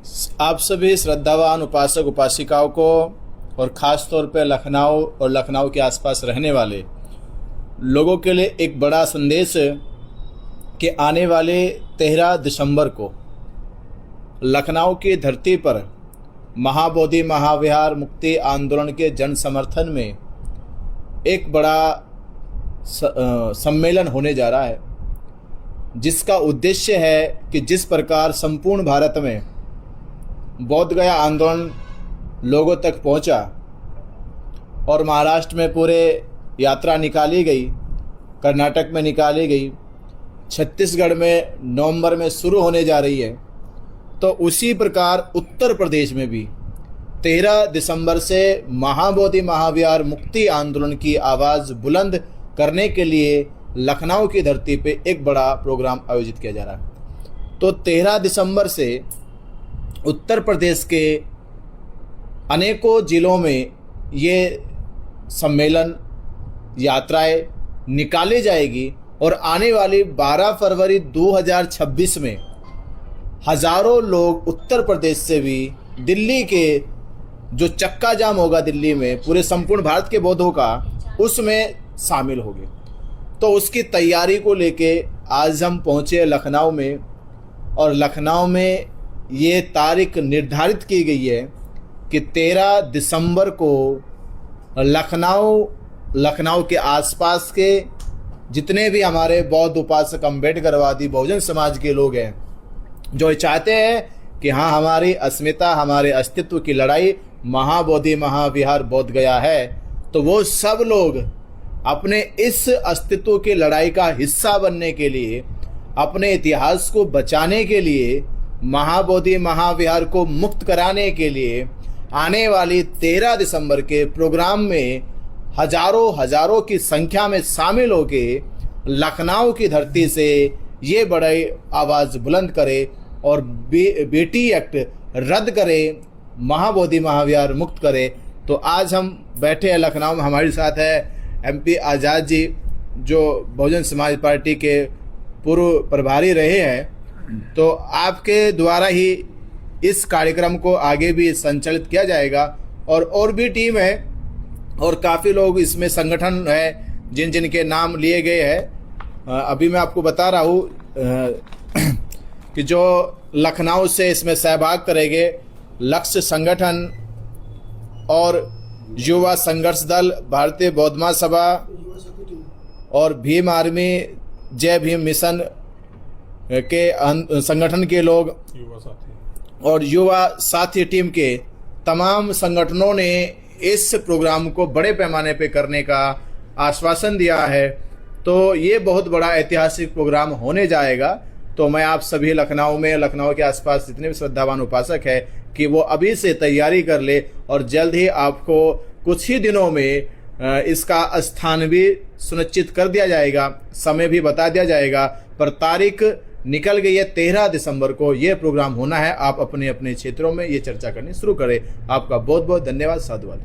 आप सभी श्रद्धावान उपासक उपासिकाओं को और ख़ास तौर पर लखनऊ और लखनऊ के आसपास रहने वाले लोगों के लिए एक बड़ा संदेश है कि आने वाले 13 दिसंबर को लखनऊ की धरती पर महाबोधि महाविहार मुक्ति आंदोलन के जन समर्थन में एक बड़ा सम्मेलन होने जा रहा है, जिसका उद्देश्य है कि जिस प्रकार संपूर्ण भारत में बोध गया आंदोलन लोगों तक पहुंचा और महाराष्ट्र में पूरे यात्रा निकाली गई, कर्नाटक में निकाली गई, छत्तीसगढ़ में नवंबर में शुरू होने जा रही है, तो उसी प्रकार उत्तर प्रदेश में भी 13 दिसंबर से महाबोधि महाविहार मुक्ति आंदोलन की आवाज़ बुलंद करने के लिए लखनऊ की धरती पे एक बड़ा प्रोग्राम आयोजित किया जा रहा है। तो 13 दिसंबर से उत्तर प्रदेश के अनेकों जिलों में ये सम्मेलन यात्राएं निकाली जाएगी और आने वाली 12 फरवरी 2026 में हजारों लोग उत्तर प्रदेश से भी दिल्ली के जो चक्का जाम होगा दिल्ली में पूरे संपूर्ण भारत के बौद्धों का, उसमें शामिल होंगे। तो उसकी तैयारी को लेके आज हम पहुँचे लखनऊ में, और लखनऊ में ये तारीख निर्धारित की गई है कि 13 दिसंबर को लखनऊ के आसपास के जितने भी हमारे बौद्ध उपासक अम्बेडकरवादी बहुजन समाज के लोग हैं, जो चाहते हैं कि हाँ हमारी अस्मिता हमारे अस्तित्व की लड़ाई महाबोधि महाविहार बोध गया है, तो वो सब लोग अपने इस अस्तित्व की लड़ाई का हिस्सा बनने के लिए, अपने इतिहास को बचाने के लिए, महाबोधि महाविहार को मुक्त कराने के लिए आने वाली 13 दिसंबर के प्रोग्राम में हजारों की संख्या में शामिल होके लखनऊ की धरती से ये बड़ी आवाज़ बुलंद करे और बेटी एक्ट रद्द करे, महाबोधि महाविहार मुक्त करे। तो आज हम बैठे हैं लखनऊ में, हमारे साथ है MP आज़ाद जी, जो बहुजन समाज पार्टी के पूर्व प्रभारी रहे हैं। तो आपके द्वारा ही इस कार्यक्रम को आगे भी संचालित किया जाएगा, और भी टीम है और काफ़ी लोग इसमें संगठन है जिन के नाम लिए गए हैं। अभी मैं आपको बता रहा हूँ कि जो लखनऊ से इसमें सहभाग करेंगे लक्ष्य संगठन और युवा संघर्ष दल, भारतीय बौद्ध महासभा और भीम आर्मी, जय भीम मिशन के संगठन के लोग और युवा साथी टीम के तमाम संगठनों ने इस प्रोग्राम को बड़े पैमाने पे करने का आश्वासन दिया है। तो ये बहुत बड़ा ऐतिहासिक प्रोग्राम होने जाएगा। तो मैं आप सभी लखनऊ के आसपास जितने भी श्रद्धावान उपासक है कि वो अभी से तैयारी कर ले, और जल्द ही आपको कुछ ही दिनों में इसका स्थान भी सुनिश्चित कर दिया जाएगा, समय भी बता दिया जाएगा, पर तारीख निकल गई है 13 दिसंबर को ये प्रोग्राम होना है। आप अपने अपने क्षेत्रों में ये चर्चा करनी शुरू करें। आपका बहुत बहुत धन्यवाद, साधुवाद।